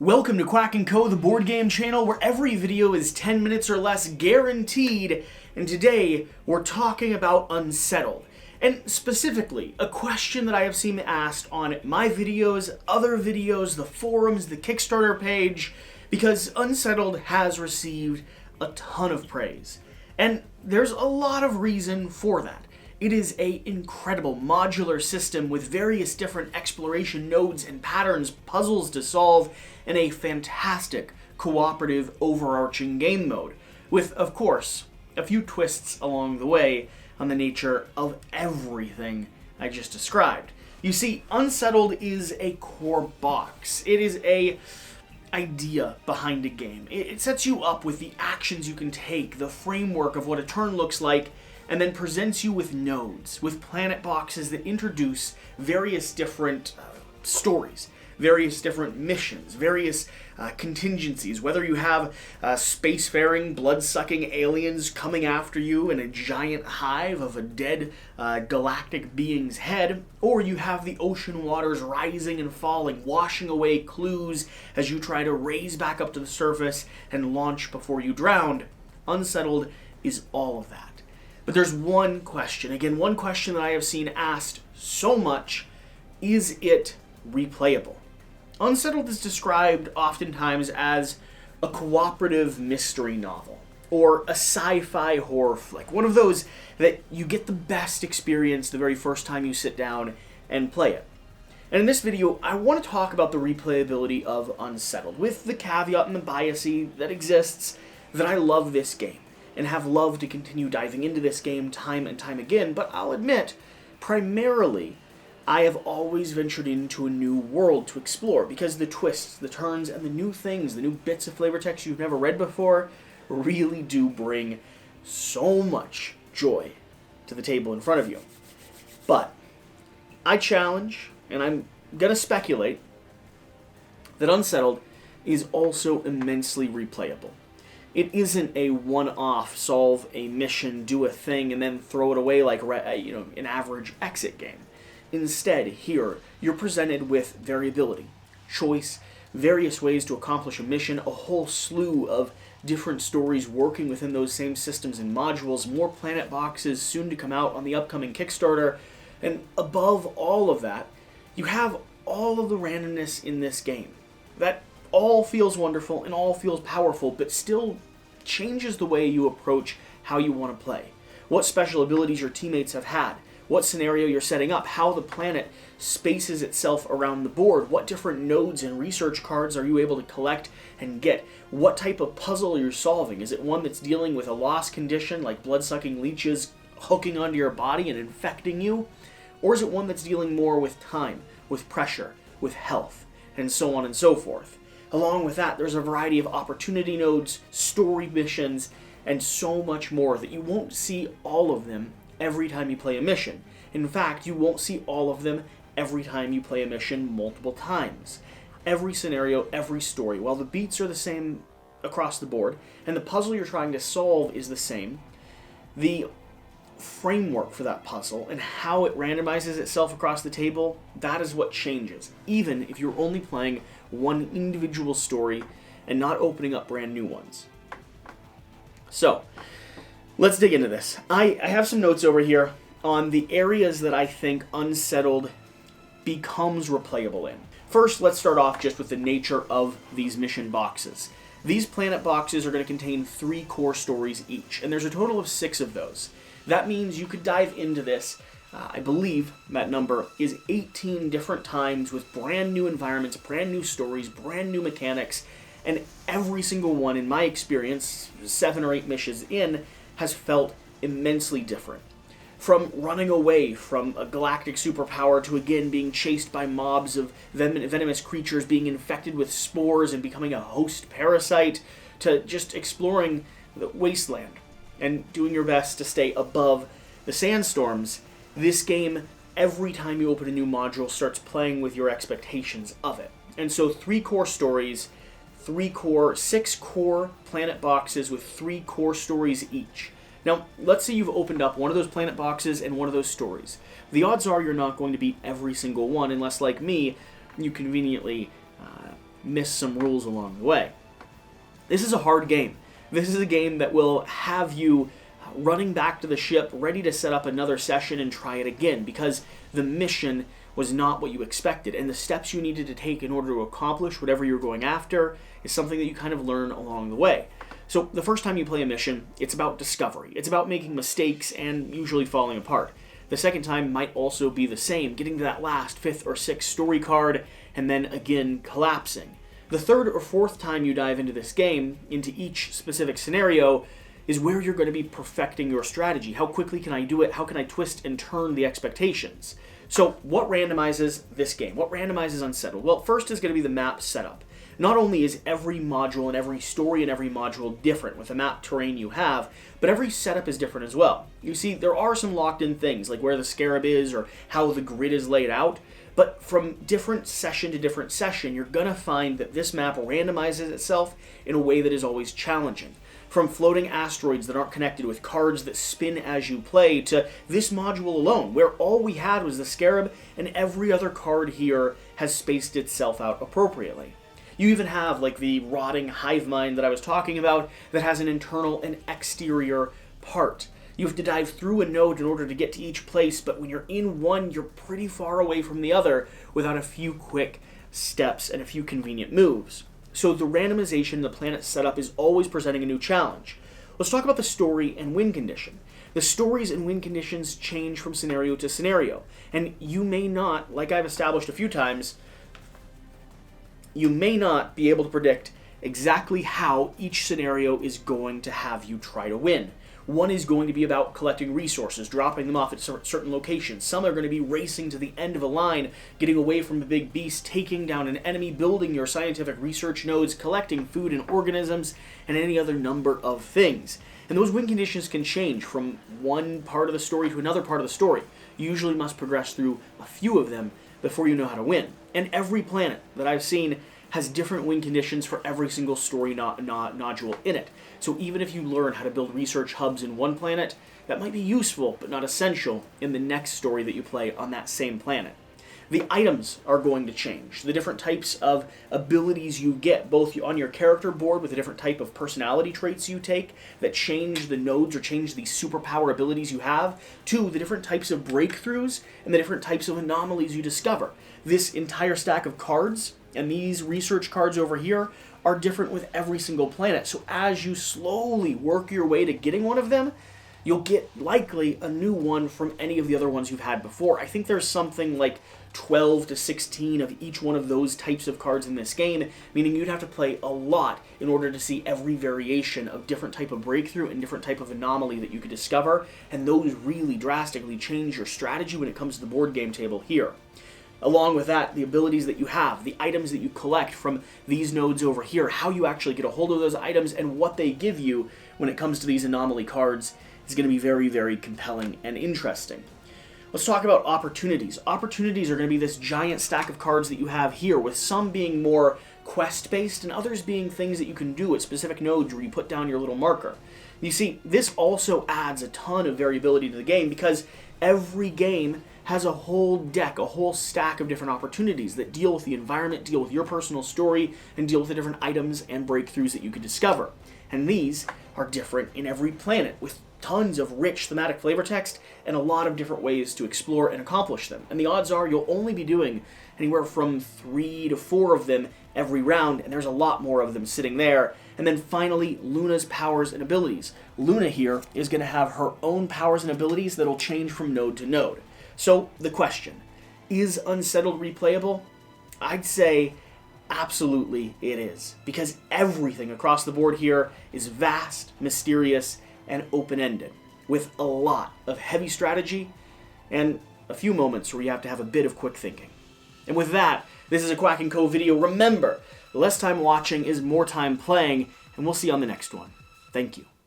Welcome to Quack&Co, the board game channel where every video is 10 minutes or less guaranteed, and today we're talking about Unsettled. And specifically, a question that I have seen asked on my videos, other videos, the forums, the Kickstarter page, because Unsettled has received a ton of praise. And there's a lot of reason for that. It is an incredible modular system with various different exploration nodes and patterns, puzzles to solve, and a fantastic cooperative overarching game mode, with, of course, a few twists along the way on the nature of everything I just described. You see, Unsettled is a core box. It is a idea behind a game. It sets you up with the actions you can take, the framework of what a turn looks like, and then presents you with nodes, with planet boxes that introduce various different stories, various different missions, various contingencies, whether you have spacefaring, blood-sucking aliens coming after you in a giant hive of a dead galactic being's head, or you have the ocean waters rising and falling, washing away clues as you try to raise back up to the surface and launch before you drown. Unsettled is all of that. But there's one question that I have seen asked so much: is it replayable? Unsettled is described oftentimes as a cooperative mystery novel, or a sci-fi horror flick, one of those that you get the best experience the very first time you sit down and play it. And in this video, I want to talk about the replayability of Unsettled, with the caveat and the bias that exists that I love this game, and have loved to continue diving into this game time and time again, but I'll admit, primarily, I have always ventured into a new world to explore, because the twists, the turns, and the new things, the new bits of flavor text you've never read before, really do bring so much joy to the table in front of you. But I challenge, and I'm going to speculate, that Unsettled is also immensely replayable. It isn't a one-off, solve a mission, do a thing, and then throw it away like an average exit game. Instead, here, you're presented with variability, choice, various ways to accomplish a mission, a whole slew of different stories working within those same systems and modules, more planet boxes soon to come out on the upcoming Kickstarter, and above all of that, you have all of the randomness in this game. That all feels wonderful and all feels powerful, but still changes the way you approach how you want to play. What special abilities your teammates have had, what scenario you're setting up, how the planet spaces itself around the board, what different nodes and research cards are you able to collect and get, what type of puzzle you're solving. Is it one that's dealing with a lost condition like blood-sucking leeches hooking onto your body and infecting you? Or is it one that's dealing more with time, with pressure, with health, and so on and so forth? Along with that, there's a variety of opportunity nodes, story missions, and so much more that you won't see all of them every time you play a mission. In fact, you won't see all of them every time you play a mission multiple times. Every scenario, every story, while the beats are the same across the board, and the puzzle you're trying to solve is the same, the framework for that puzzle and how it randomizes itself across the table, that is what changes, even if you're only playing one individual story and not opening up brand new ones. So, let's dig into this. I have some notes over here on the areas that I think Unsettled becomes replayable in. First, let's start off just with the nature of these mission boxes. These planet boxes are going to contain 3 core stories each, and there's a total of 6 of those. That means you could dive into this, I believe that number is 18 different times with brand new environments, brand new stories, brand new mechanics, and every single one, in my experience, 7 or 8 missions in, has felt immensely different. From running away from a galactic superpower to again being chased by mobs of venomous creatures, being infected with spores and becoming a host parasite, to just exploring the wasteland and doing your best to stay above the sandstorms. This game, every time you open a new module, starts playing with your expectations of it. And so 3 core stories, 6 core planet boxes with 3 core stories each. Now, let's say you've opened up one of those planet boxes and one of those stories. The odds are you're not going to beat every single one, unless, like me, you conveniently miss some rules along the way. This is a hard game. This is a game that will have you running back to the ship, ready to set up another session and try it again, because the mission was not what you expected, and the steps you needed to take in order to accomplish whatever you're going after is something that you kind of learn along the way. So the first time you play a mission, it's about discovery. It's about making mistakes and usually falling apart. The second time might also be the same, getting to that last 5th or 6th story card, and then again collapsing. The third or fourth time you dive into this game, into each specific scenario, is where you're going to be perfecting your strategy. How quickly can I do it? How can I twist and turn the expectations? So what randomizes this game? What randomizes Unsettled? Well, first is going to be the map setup. Not only is every module and every story and every module different with the map terrain you have, but every setup is different as well. You see, there are some locked-in things, like where the scarab is or how the grid is laid out, but from different session to different session, you're going to find that this map randomizes itself in a way that is always challenging. From floating asteroids that aren't connected with cards that spin as you play, to this module alone, where all we had was the scarab and every other card here has spaced itself out appropriately. You even have like the rotting hive mind that I was talking about that has an internal and exterior part. You have to dive through a node in order to get to each place, but when you're in one, you're pretty far away from the other without a few quick steps and a few convenient moves. So the randomization, the planet setup, is always presenting a new challenge. Let's talk about the story and win condition. The stories and win conditions change from scenario to scenario, and you may not, like I've established a few times, you may not be able to predict exactly how each scenario is going to have you try to win. One is going to be about collecting resources, dropping them off at certain locations. Some are going to be racing to the end of a line, getting away from a big beast, taking down an enemy, building your scientific research nodes, collecting food and organisms, and any other number of things. And those win conditions can change from one part of the story to another part of the story. You usually must progress through a few of them before you know how to win. And every planet that I've seen has different win conditions for every single story nodule in it. So even if you learn how to build research hubs in one planet, that might be useful but not essential in the next story that you play on that same planet. The items are going to change. The different types of abilities you get, both on your character board with the different type of personality traits you take that change the nodes or change the superpower abilities you have, to the different types of breakthroughs and the different types of anomalies you discover. This entire stack of cards and these research cards over here are different with every single planet. So as you slowly work your way to getting one of them, you'll get likely a new one from any of the other ones you've had before. I think there's something like 12 to 16 of each one of those types of cards in this game, meaning you'd have to play a lot in order to see every variation of different type of breakthrough and different type of anomaly that you could discover, and those really drastically change your strategy when it comes to the board game table here. Along with that, the abilities that you have, the items that you collect from these nodes over here, how you actually get a hold of those items, and what they give you when it comes to these anomaly cards is going to be very, very compelling and interesting. Let's talk about opportunities. Opportunities are going to be this giant stack of cards that you have here, with some being more quest-based and others being things that you can do at specific nodes where you put down your little marker. You see, this also adds a ton of variability to the game because every game has a whole deck, a whole stack of different opportunities that deal with the environment, deal with your personal story, and deal with the different items and breakthroughs that you could discover. And these are different in every planet, with tons of rich thematic flavor text and a lot of different ways to explore and accomplish them. And the odds are you'll only be doing anywhere from 3 to 4 of them every round, and there's a lot more of them sitting there. And then finally, Luna's powers and abilities. Luna here is going to have her own powers and abilities that'll change from node to node. So the question, is Unsettled replayable? I'd say absolutely it is, because everything across the board here is vast, mysterious, and open-ended, with a lot of heavy strategy and a few moments where you have to have a bit of quick thinking. And with that, this is a Quack&Co video. Remember, less time watching is more time playing, and we'll see you on the next one. Thank you.